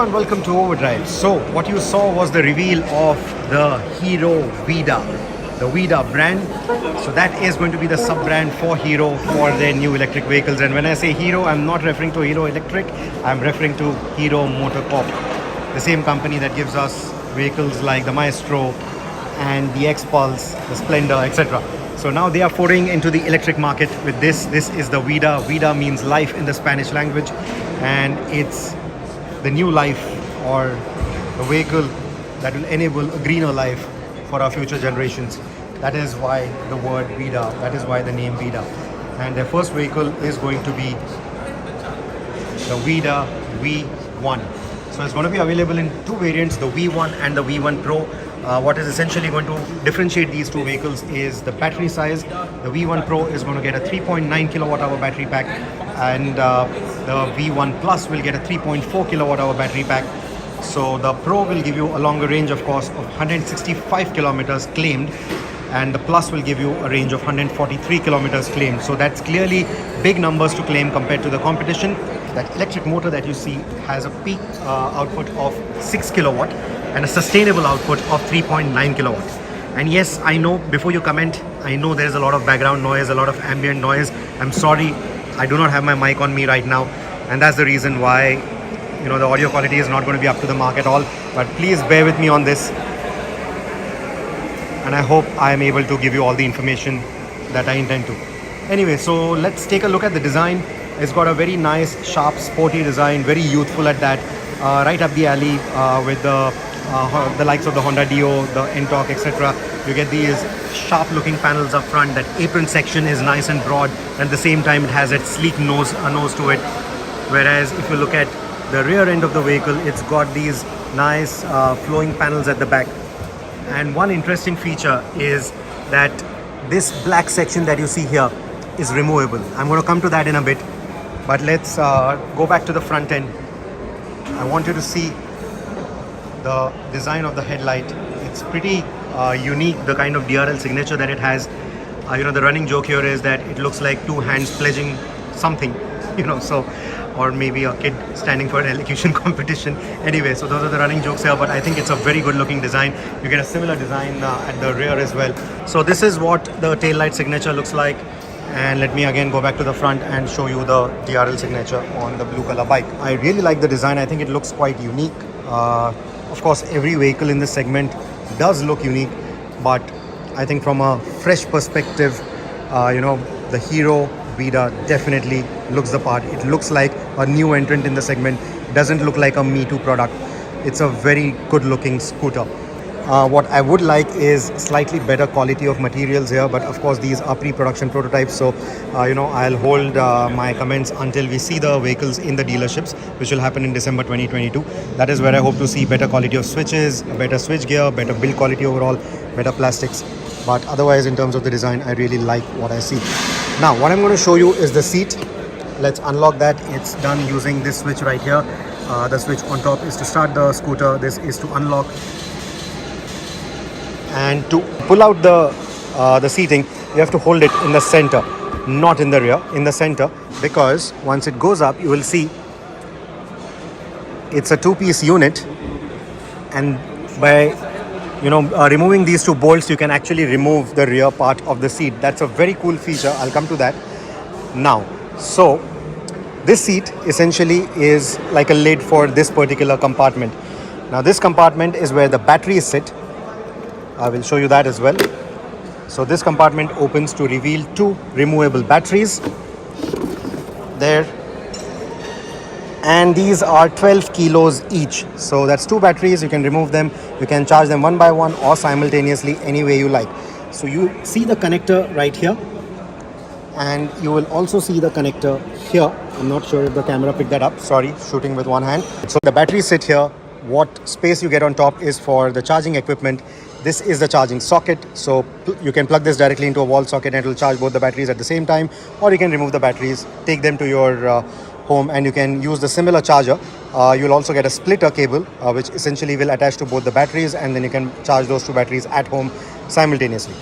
everyone, welcome to Overdrive. So what you saw was the reveal of the Hero Vida, the Vida brand. So that is going to be the sub-brand for Hero for their new electric vehicles. And when I say Hero, I'm not referring to Hero Electric, I'm referring to Hero Motorcorp, the same company that gives us vehicles like the Maestro and the X-Pulse, the Splendor, etc. So now they are foraying into the electric market with this. This is the Vida. Vida means life in the Spanish language, and it's the new life or the vehicle that will enable a greener life for our future generations. That is why the word Vida, that is why the name Vida. And their first vehicle is going to be the Vida V1. So it's going to be available in two variants, the V1 and the V1 Pro. What is essentially going to differentiate these two vehicles is the battery size. The V1 Pro is going to get a 3.9 kilowatt hour battery pack, and the V1 Plus will get a 3.4 kilowatt hour battery pack. So the Pro will give you a longer range, of course, of 165 kilometers claimed, and the Plus will give you a range of 143 kilometers claimed. So that's clearly big numbers to claim compared to the competition. That electric motor that you see has a peak output of 6 kilowatt and a sustainable output of 3.9 kilowatt. And yes, I know, before you comment, I know there's a lot of background noise, a lot of ambient noise. I'm sorry, I do not have my mic on me right now, and that's the reason why the audio quality is not going to be up to the mark at all. But please bear with me on this, and I hope I am able to give you all the information that I intend to. Anyway, so let's take a look at the design. It's got a very nice, sharp, sporty design, very youthful at that, right up the alley with the likes of the Honda Dio, the N-Torque, etc. You get these sharp looking panels up front. That apron section is nice and broad, and at the same time it has that sleek nose to it. Whereas if you look at the rear end of the vehicle, it's got these nice flowing panels at the back. And one interesting feature is that this black section that you see here is removable. I'm going to come to that in a bit, but let's go back to the front end. I want you to see the design of the headlight. It's pretty unique, the kind of DRL signature that it has. The running joke here is that it looks like two hands pledging something, so, or maybe a kid standing for an elocution competition. Anyway, so those are the running jokes here, but I think it's a very good looking design. You get a similar design at the rear as well. So this is what the taillight signature looks like. And let me again go back to the front and show you the DRL signature on the blue color bike. I really like the design. I think it looks quite unique. Of course, every vehicle in this segment does look unique, but I think from a fresh perspective, the Hero Vida definitely looks the part. It looks like a new entrant in the segment. It doesn't look like a Me Too product. It's a very good looking scooter. What I would like is slightly better quality of materials here, but of course these are pre-production prototypes, so I'll hold my comments until we see the vehicles in the dealerships, which will happen in December 2022. That is where I hope to see better quality of switches, a better switch gear, better build quality overall, better plastics. But otherwise, in terms of the design, I really like what I see. Now what I'm going to show you is the seat. Let's unlock that. It's done using this switch right here. The switch on top is to start the scooter. This is to unlock. And to pull out the seating, you have to hold it in the center, not in the rear, in the center, because once it goes up, you will see it's a two-piece unit, and by removing these two bolts, you can actually remove the rear part of the seat. That's a very cool feature. I'll come to that now. So this seat essentially is like a lid for this particular compartment. Now this compartment is where the batteries sit. I will show you that as well. So this compartment opens to reveal two removable batteries there, and these are 12 kilos each. So that's two batteries. You can remove them, you can charge them one by one or simultaneously, any way you like. So you see the connector right here, and you will also see the connector here. I'm not sure if the camera picked that up, sorry, shooting with one hand. So the batteries sit here. What space you get on top is for the charging equipment. This is the charging socket, so you can plug this directly into a wall socket and it will charge both the batteries at the same time, or you can remove the batteries, take them to your home, and you can use the similar charger. You'll also get a splitter cable, which essentially will attach to both the batteries, and then you can charge those two batteries at home simultaneously.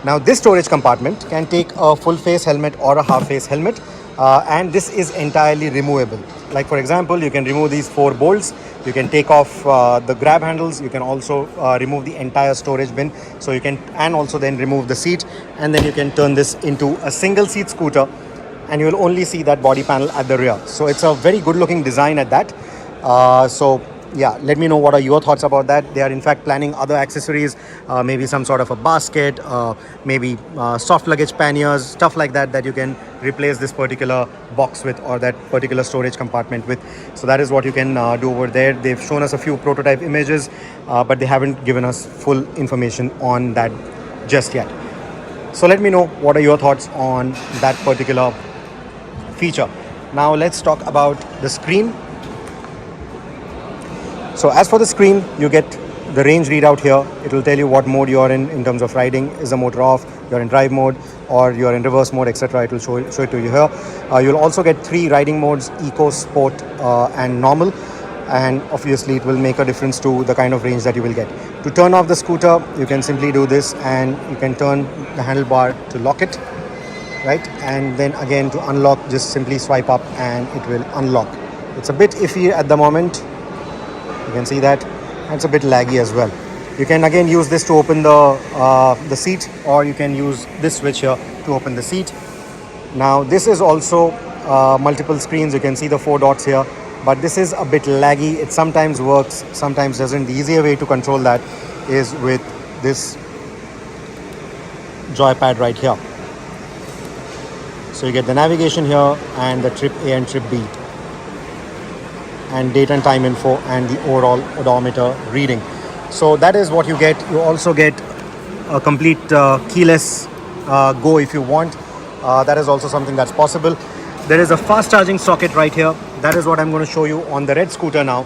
Now this storage compartment can take a full face helmet or a half face helmet, and this is entirely removable. Like for example, you can remove these 4 bolts, you can take off the grab handles, you can also remove the entire storage bin, so you can, and also then remove the seat, and then you can turn this into a single seat scooter, and you will only see that body panel at the rear. So it's a very good looking design at that. So yeah, let me know what are your thoughts about that. They are in fact planning other accessories, maybe some sort of a basket, maybe soft luggage panniers, stuff like that, that you can replace this particular box with, or that particular storage compartment with. So that is what you can do over there. They've shown us a few prototype images, but they haven't given us full information on that just yet. So let me know what are your thoughts on that particular feature. Now let's talk about the screen. So as for the screen, you get the range readout here. It will tell you what mode you're in terms of riding. Is the motor off, you're in drive mode, or you're in reverse mode, etc. It will show it to you here. You'll also get 3 riding modes: eco, sport, and normal. And obviously it will make a difference to the kind of range that you will get. To turn off the scooter, you can simply do this, and you can turn the handlebar to lock it, right? And then again to unlock, just simply swipe up and it will unlock. It's a bit iffy at the moment. You can see that it's a bit laggy as well. You can again use this to open the seat, or you can use this switch here to open the seat. Now this is also multiple screens. You can see the 4 dots here, but this is a bit laggy. It sometimes works, sometimes doesn't. The easier way to control that is with this joypad right here. So you get the navigation here, and the trip A and trip B, and date and time info, and the overall odometer reading. So that is what you get. You also get a complete keyless go if you want. That is also something that's possible. There is a fast charging socket right here. That is what I'm going to show you on the red scooter now.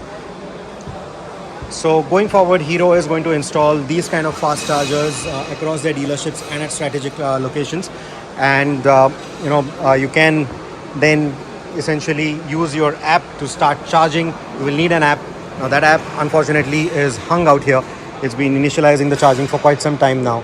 So going forward, Hero is going to install these kind of fast chargers across their dealerships and at strategic locations. And you can then essentially use your app to start charging. You will need an app. Now that app unfortunately is hung out here. It's been initializing the charging for quite some time now,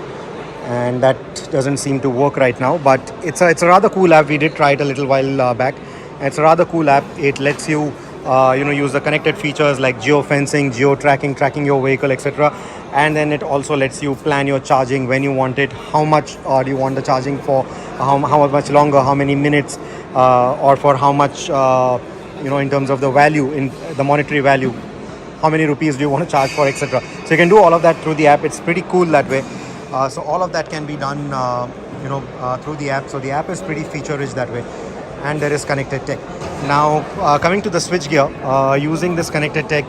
and that doesn't seem to work right now, but it's a rather cool app. We did try it a little while back. It's a rather cool app. It lets you use the connected features like geo-fencing, geo-tracking, tracking your vehicle, etc. And then it also lets you plan your charging when you want it, how much do you want the charging for, how much longer, how many minutes, or for how much, in terms of the value, in the monetary value, how many rupees do you want to charge for, etc. So you can do all of that through the app. It's pretty cool that way. So all of that can be done, through the app. So the app is pretty feature-rich that way. And there is connected tech. Now, coming to the switch gear, using this connected tech,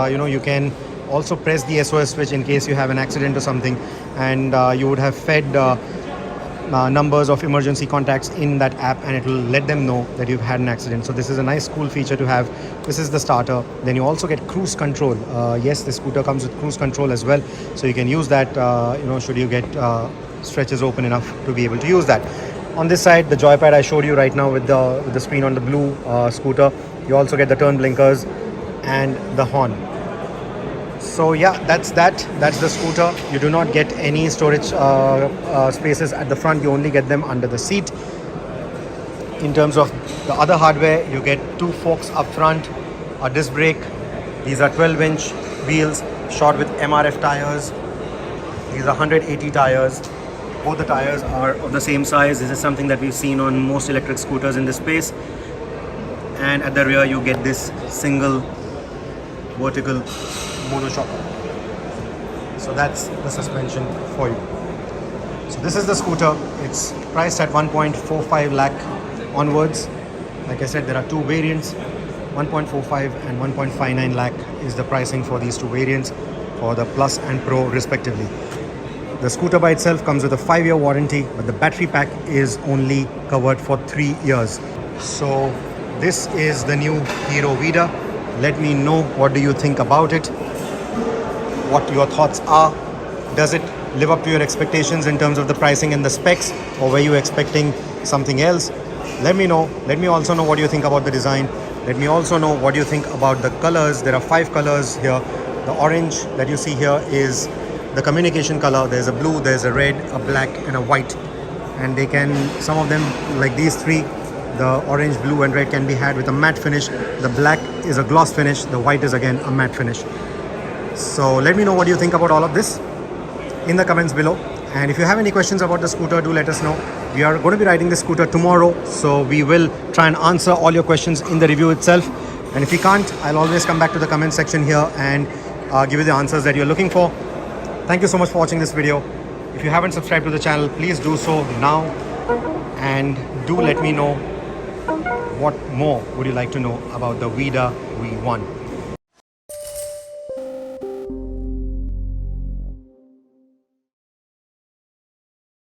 you can also press the SOS switch in case you have an accident or something, and you would have fed numbers of emergency contacts in that app, and it will let them know that you've had an accident. So this is a nice cool feature to have. This is the starter. Then you also get cruise control. Yes, the scooter comes with cruise control as well, so you can use that should you get stretches open enough to be able to use that. On this side, the joypad I showed you right now with the screen on the blue scooter. You also get the turn blinkers and the horn. So yeah, that's the scooter. You do not get any storage spaces at the front. You only get them under the seat. In terms of the other hardware, you get 2 forks up front, a disc brake. These are 12-inch wheels shod with MRF tires. These are 180 tires. Both the tires are of the same size. This is something that we've seen on most electric scooters in this space. And at the rear, you get this single vertical monoshock. So that's the suspension for you. So this is the scooter. It's priced at 1.45 lakh onwards. Like I said, there are 2 variants. 1.45 and 1.59 lakh is the pricing for these 2 variants for the Plus and Pro respectively. The scooter by itself comes with a 5-year warranty, but the battery pack is only covered for 3 years. So this is the new Hero Vida. Let me know, what do you think about it? What your thoughts are? Does it live up to your expectations in terms of the pricing and the specs, or were you expecting something else? Let me know. Let me also know what you think about the design. Let me also know what you think about the colors. There are 5 colors here. The orange that you see here is the communication color. There's a blue, there's a red, a black, and a white. And they can, some of them, like these 3, The orange, blue and red can be had with a matte finish. The black is a gloss finish. The white is again a matte finish. So let me know what you think about all of this in the comments below. And if you have any questions about the scooter, do let us know. We are going to be riding this scooter tomorrow, so we will try and answer all your questions in the review itself. And if we can't, I'll always come back to the comment section here and give you the answers that you're looking for. Thank you so much for watching this video. If you haven't subscribed to the channel, please do so now. And do let me know what more would you like to know about the Vida V1.